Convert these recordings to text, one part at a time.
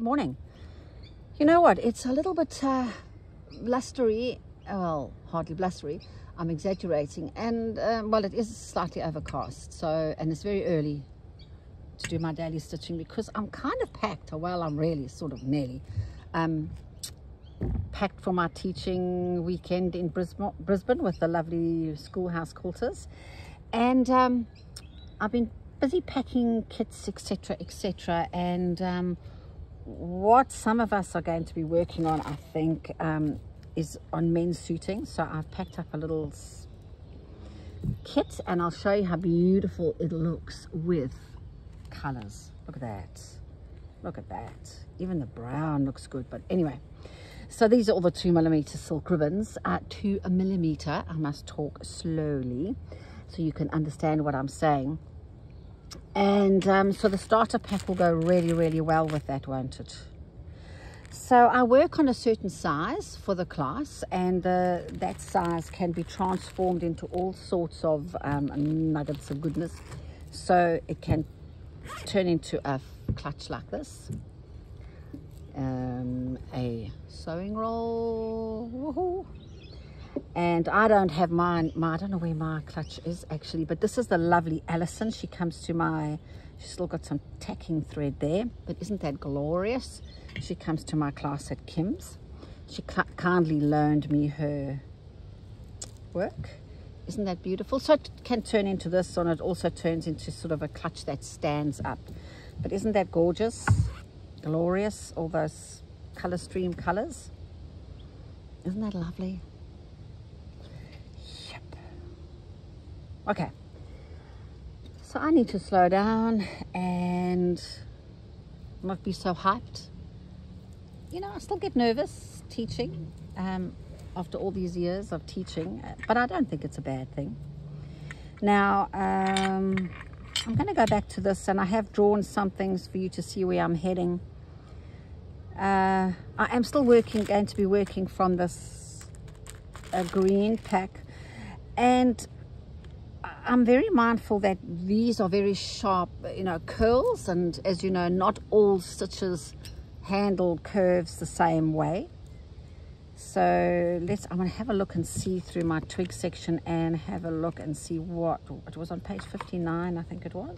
morning. You know what? It's a little bit blustery. Well, hardly blustery. I'm exaggerating. And, well, it is slightly overcast. So, and it's very early to do my daily stitching because I'm kind of packed. Well, I'm really sort of nearly packed for my teaching weekend in Brisbane with the lovely schoolhouse quilters. And I've been busy packing kits, etc., etc. And what some of us are going to be working on, I think, is on men's suiting. So I've packed up a little kit and I'll show you how beautiful it looks with colors. Look at that. Look at that. Even the brown looks good. But anyway, so these are all the 2mm silk ribbons. 2mm. I must talk slowly so you can understand what I'm saying. And so the starter pack will go really, really well with that, won't it? So I work on a certain size for the class, and that size can be transformed into all sorts of nuggets of goodness. So it can turn into a clutch like this, a sewing roll, woohoo. And I don't have mine, I don't know where my clutch is actually, but this is the lovely Alison. She comes to my, she's still got some tacking thread there, but isn't that glorious? She comes to my class at Kim's. She kindly loaned me her work. Isn't that beautiful? So it can turn into this, and it also turns into sort of a clutch that stands up. But isn't that gorgeous? Glorious, all those color stream colors. Isn't that lovely? Okay, so I need to slow down and not be so hyped. You know, I still get nervous teaching after all these years of teaching, but I don't think it's a bad thing. Now, I'm going to go back to this, and I have drawn some things for you to see where I'm heading. I am still going to be working from this green pack, and I'm very mindful that these are very sharp, you know, curls, and as you know, not all stitches handle curves the same way. So I'm going to have a look and see through my twig section and have a look and see what it was on page 59. I think it was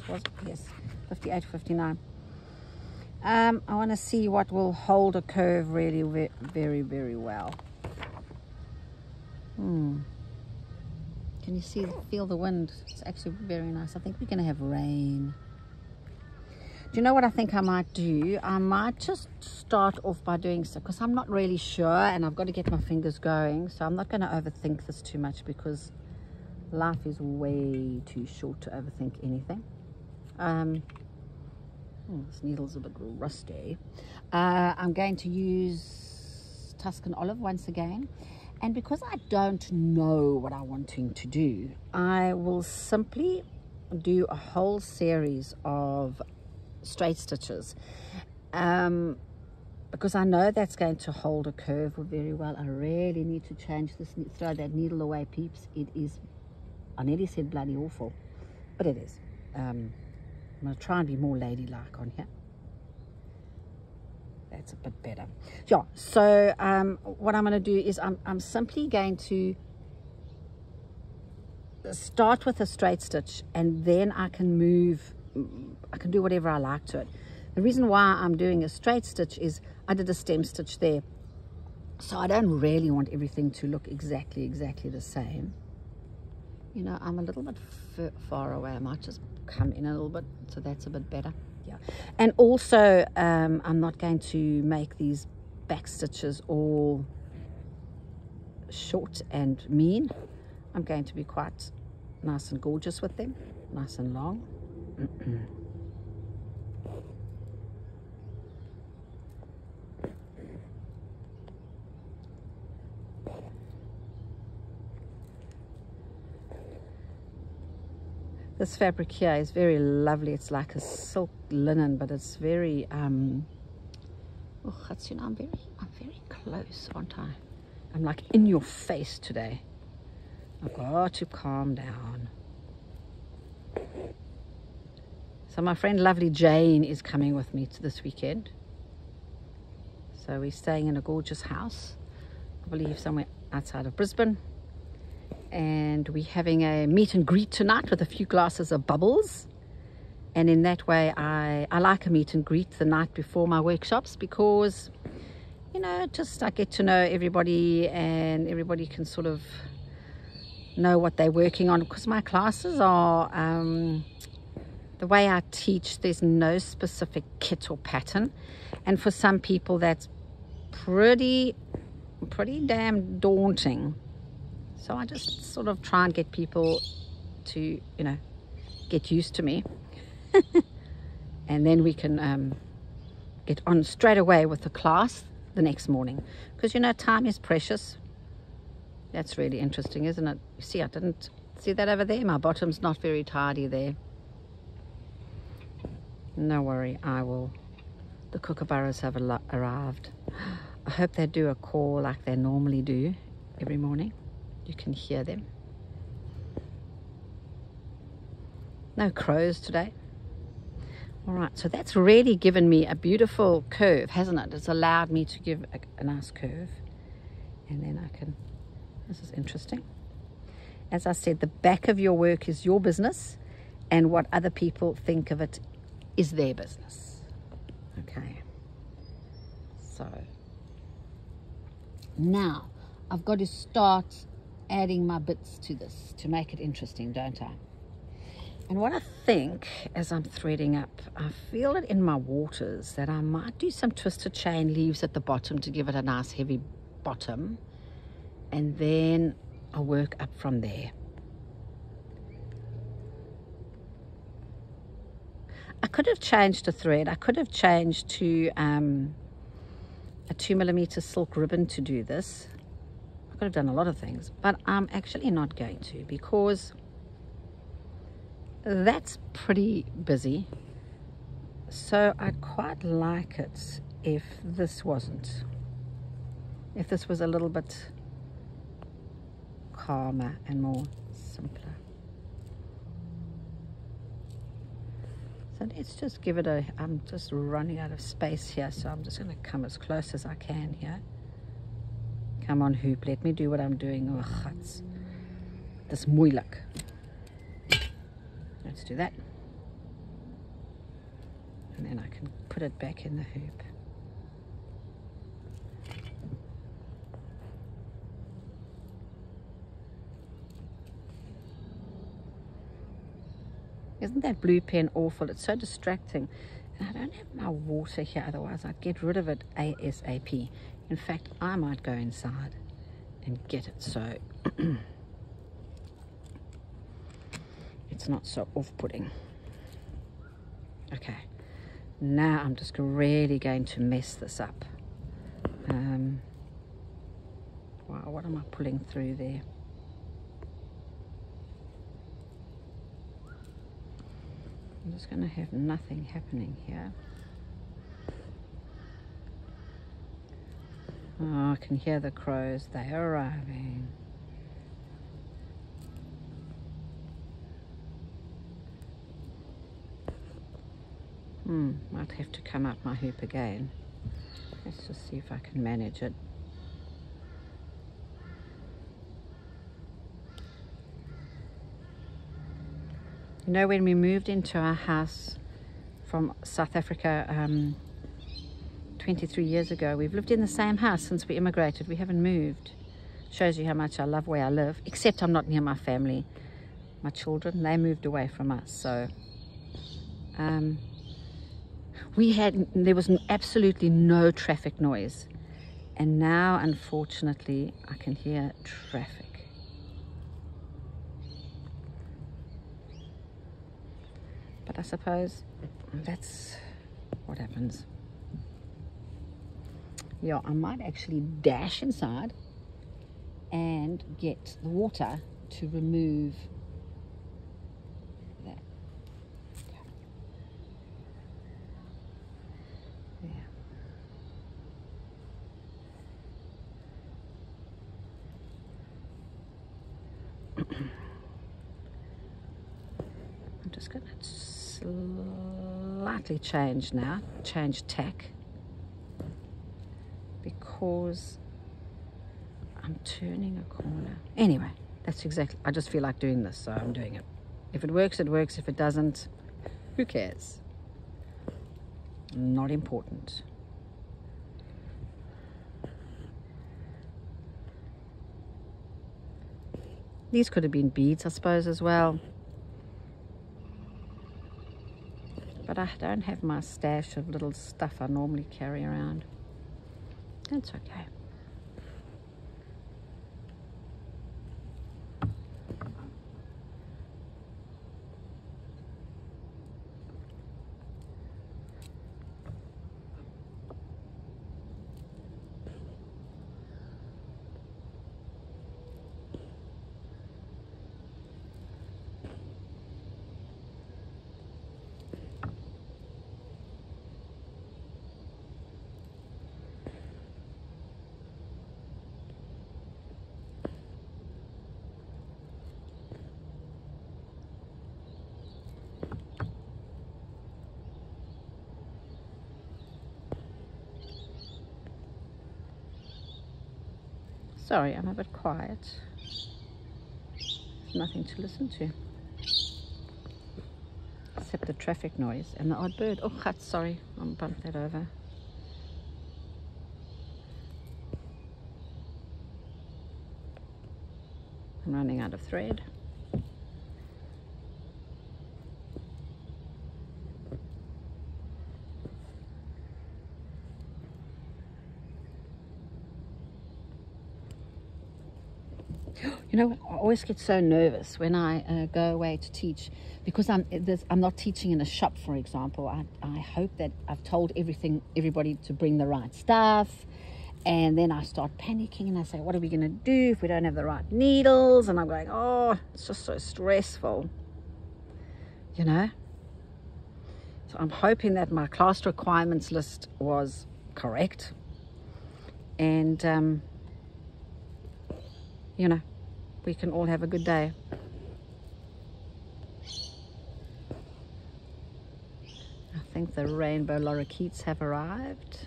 it? Yes, 58, 59. I want to see what will hold a curve really very, very well. Can you feel the wind? It's actually very nice. I think we're going to have rain. Do you know what I think I might do? I might just start off by doing so, because I'm not really sure and I've got to get my fingers going. So I'm not going to overthink this too much, because life is way too short to overthink anything. This needle's a bit rusty. I'm going to use Tuscan Olive once again. And because I don't know what I'm wanting to do, I will simply do a whole series of straight stitches. Because I know that's going to hold a curve very well. I really need to change this, throw that needle away, peeps. It is, I nearly said bloody awful, but it is. I'm going to try and be more ladylike on here. That's a bit better. Yeah, so what I'm going to do is I'm simply going to start with a straight stitch, and then I can move, I can do whatever I like to it. The reason why I'm doing a straight stitch is I did a stem stitch there, so I don't really want everything to look exactly the same. You know, I'm a little bit far away. I might just come in a little bit, so that's a bit better. Yeah. And also I'm not going to make these back stitches all short and mean. I'm going to be quite nice and gorgeous with them, nice and long. This fabric here is very lovely. It's like a silk linen, but it's very oh, you know, I'm very close, aren't I? I'm like in your face today. I've got to calm down. So my friend lovely Jane is coming with me to this weekend. So we're staying in a gorgeous house, I believe somewhere outside of Brisbane. And we're having a meet and greet tonight with a few glasses of bubbles. And in that way, I like a meet and greet the night before my workshops, because, you know, just I get to know everybody, and everybody can sort of know what they're working on. Because my classes are, the way I teach, there's no specific kit or pattern. And for some people, that's pretty damn daunting. So I just sort of try and get people to, you know, get used to me. And then we can get on straight away with the class the next morning. Because, you know, time is precious. That's really interesting, isn't it? You see, I didn't see that over there. My bottom's not very tidy there. No worry, I will. The kookaburras have arrived. I hope they do a call like they normally do every morning. You can hear them. No crows today. All right, so that's really given me a beautiful curve, hasn't it? It's allowed me to give a nice curve. And then I can, this is interesting. As I said, the back of your work is your business, and what other people think of it is their business. Okay. So now I've got to start adding my bits to this to make it interesting, don't I? And what I think as I'm threading up, I feel it in my waters that I might do some twisted chain leaves at the bottom to give it a nice heavy bottom, and then I'll work up from there. I could have changed the thread. I could have changed to a 2mm silk ribbon to do this. I could have done a lot of things, but I'm actually not going to, because that's pretty busy. So I'd quite like it if this wasn't. If this was a little bit calmer and more simpler. So let's just give it a, I'm just running out of space here, so I'm just going to come as close as I can here. Come on, hoop, let me do what I'm doing. Oh, gats. Dis moeilik. Let's do that. And then I can put it back in the hoop. Isn't that blue pen awful? It's so distracting. And I don't have my water here, otherwise I'd get rid of it ASAP. In fact, I might go inside and get it so it's not so off-putting. Okay, now I'm just really going to mess this up. Wow, what am I pulling through there? I'm just going to have nothing happening here. Oh, I can hear the crows. They are arriving. Might have to come up my hoop again. Let's just see if I can manage it. You know, when we moved into our house from South Africa 23 years ago, we've lived in the same house since we immigrated. We haven't moved. Shows you how much I love where I live, except I'm not near my family. My children, they moved away from us. So there was absolutely no traffic noise. And now, unfortunately, I can hear traffic. But I suppose that's what happens. Yeah, I might actually dash inside and get the water to remove that. Yeah. I'm just going to slightly change now, change tack. because I'm turning a corner. Anyway, that's exactly, I just feel like doing this, so I'm doing it. If it works, it works. If it doesn't, who cares? Not important. These could have been beads, I suppose, as well. But I don't have my stash of little stuff I normally carry around. That's okay. Sorry, I'm a bit quiet. There's nothing to listen to. Except the traffic noise and the odd bird. Oh, sorry, I bumped that over. I'm running out of thread. You know, I always get so nervous when I go away to teach, because I'm not teaching in a shop, for example. I hope that I've told everybody to bring the right stuff, and then I start panicking and I say, what are we going to do if we don't have the right needles? And I'm going, oh, it's just so stressful, you know. So I'm hoping that my class requirements list was correct, and you know, we can all have a good day. I think the rainbow lorikeets have arrived.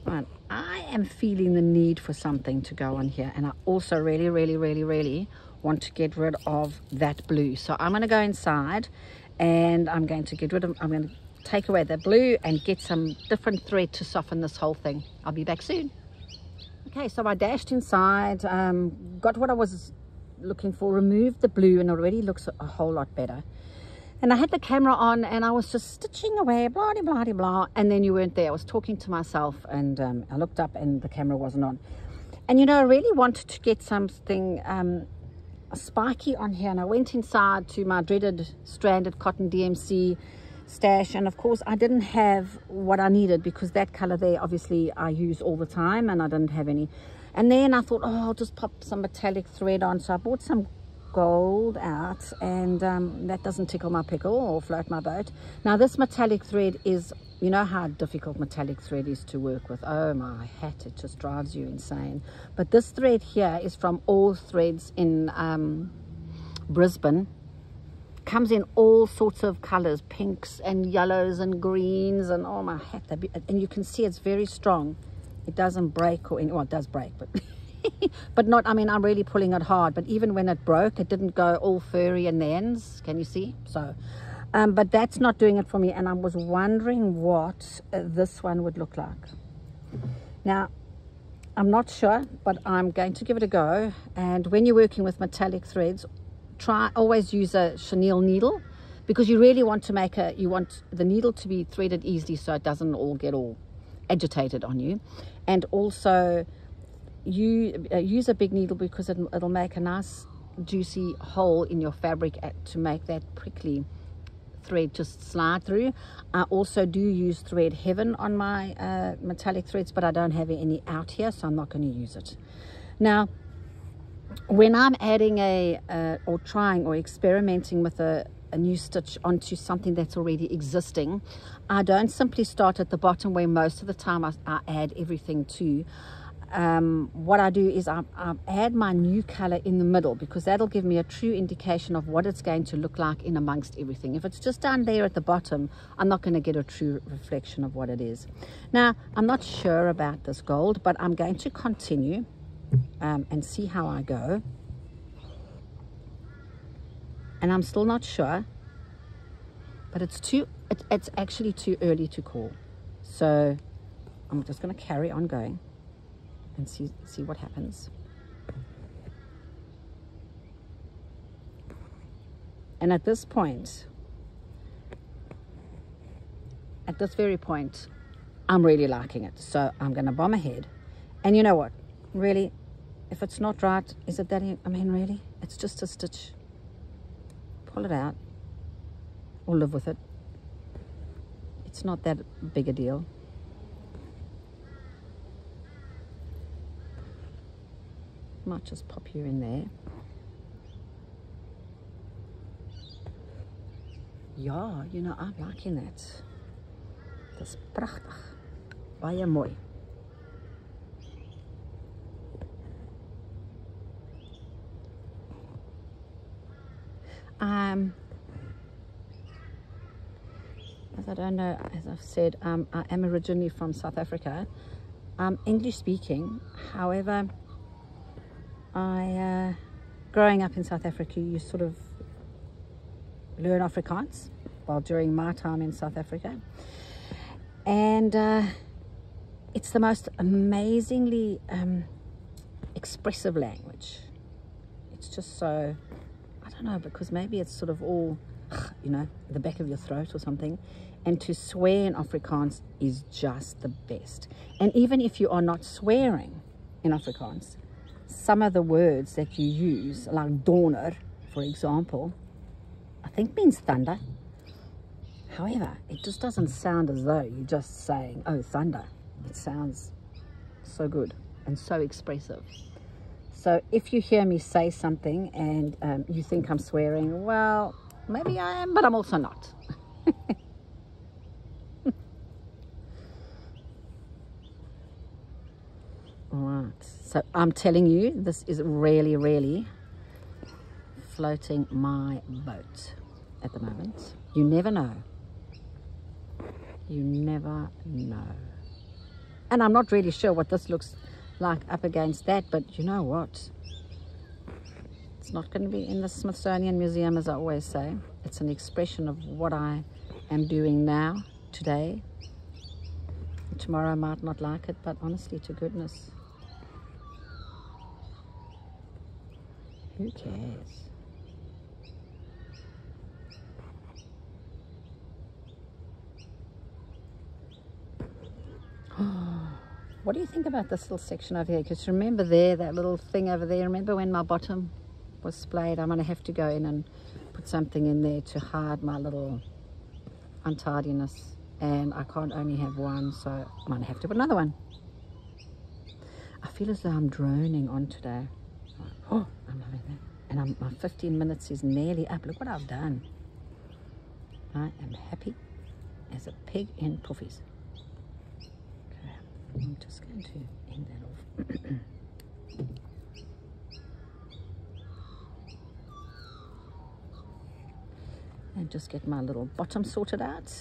Right, I am feeling the need for something to go on here, and I also really want to get rid of that blue. So I'm going to go inside and I'm going to take away the blue and get some different thread to soften this whole thing. I'll be back soon. Okay, so I dashed inside, got what I was looking for, removed the blue, and it already looks a whole lot better. And I had the camera on and I was just stitching away, blah, blah, blah, blah, and then you weren't there. I was talking to myself, and I looked up and the camera wasn't on. And you know, I really wanted to get something spiky on here, and I went inside to my dreaded stranded cotton DMC stash, and of course I didn't have what I needed, because that color there obviously I use all the time and I didn't have any. And then I thought, oh, I'll just pop some metallic thread on. So I bought some gold out, and that doesn't tickle my pickle or float my boat. Now this metallic thread is, you know how difficult metallic thread is to work with. Oh my hat, it just drives you insane. But this thread here is from All Threads in Brisbane. Comes in all sorts of colors, pinks and yellows and greens, and oh my hat, and you can see it's very strong. It doesn't break, or well, it does break, but but not, I mean, I'm really pulling it hard, but even when it broke, it didn't go all furry in the ends. Can you see? So but that's not doing it for me, and I was wondering what this one would look like. Now I'm not sure, but I'm going to give it a go. And when you're working with metallic threads, always use a chenille needle, because you really want to you want the needle to be threaded easily, so it doesn't all get all agitated on you. And also you use a big needle, because it'll make a nice juicy hole in your fabric to make that prickly thread just slide through. I also do use Thread Heaven on my metallic threads, but I don't have any out here, so I'm not going to use it. Now when I'm adding or trying or experimenting with a new stitch onto something that's already existing, I don't simply start at the bottom, where most of the time I add everything to. what I do is I add my new color in the middle, because that'll give me a true indication of what it's going to look like in amongst everything. If it's just down there at the bottom, I'm not going to get a true reflection of what it is. Now, I'm not sure about this gold, but I'm going to continue and see how I go. And I'm still not sure, but it's actually too early to call. So I'm just going to carry on going and see what happens. And at this point, at this very point, I'm really liking it. So I'm going to bomb ahead. And you know what? Really, if it's not right, is it that, I mean, really, it's just a stitch. Pull it out or live with it. It's not that big a deal. Might just pop you in there. Ja, you know, I'm liking that. Dis pragtig. Baie mooi. As I don't know, as I've said, I am originally from South Africa. I'm English speaking. However, growing up in South Africa, you sort of learn Afrikaans, well, during my time in South Africa. And it's the most amazingly expressive language. It's just so, I don't know, because maybe it's sort of all, you know, the back of your throat or something. And to swear in Afrikaans is just the best. And even if you are not swearing in Afrikaans, some of the words that you use, like donder, for example, I think means thunder. However, it just doesn't sound as though you're just saying, oh, thunder. It sounds so good and so expressive. So if you hear me say something and you think I'm swearing, well, maybe I am, but I'm also not. Alright, so I'm telling you, this is really, really floating my boat at the moment. You never know. You never know. And I'm not really sure what this looks like up against that, but you know what? It's not going to be in the Smithsonian Museum, as I always say. It's an expression of what I am doing now, today. Tomorrow I might not like it, but honestly, to goodness, who cares? What do you think about this little section over here? Because remember there, that little thing over there, remember when my bottom was splayed? I'm going to have to go in and put something in there to hide my little untidiness. And I can't only have one, so I'm going to have to put another one. I feel as though I'm droning on today. Oh, I'm loving that. And my 15 minutes is nearly up. Look what I've done. I am happy as a pig in puffies. Okay, I'm just going to end that off. And just get my little bottom sorted out.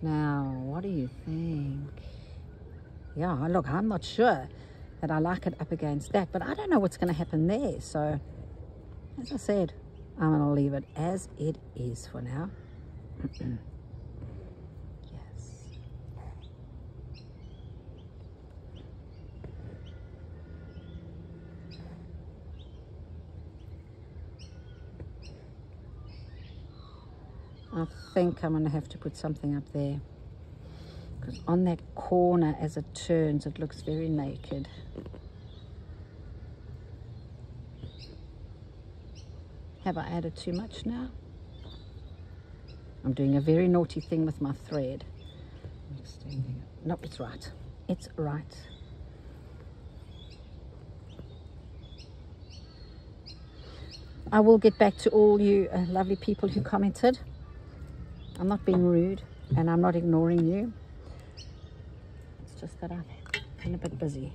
Now, what do you think? Yeah, look, I'm not sure that I like it up against that, but I don't know what's going to happen there. So, as I said, I'm going to leave it as it is for now. Yes. I think I'm going to have to put something up there. Because on that corner, as it turns, it looks very naked. Have I added too much now? I'm doing a very naughty thing with my thread. I'm extending it. Nope, it's right. It's right. I will get back to all you lovely people who commented. I'm not being rude and I'm not ignoring you. It's just that I and a bit busy.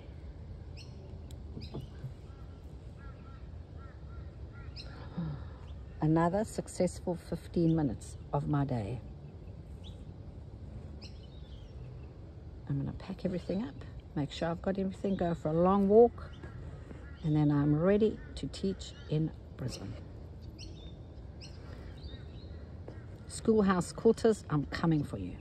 Another successful 15 minutes of my day. I'm going to pack everything up, make sure I've got everything, go for a long walk, and then I'm ready to teach in Brisbane. Schoolhouse quarters, I'm coming for you.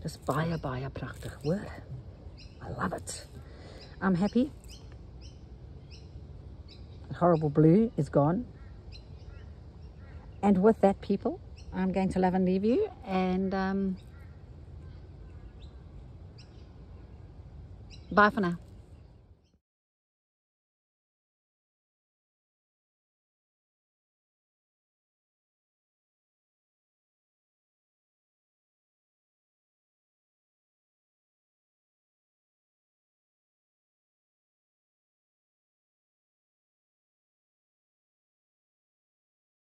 Dis baie, baie pragtig, hoor. I love it. I'm happy. The horrible blue is gone. And with that, people, I'm going to love and leave you. And bye for now.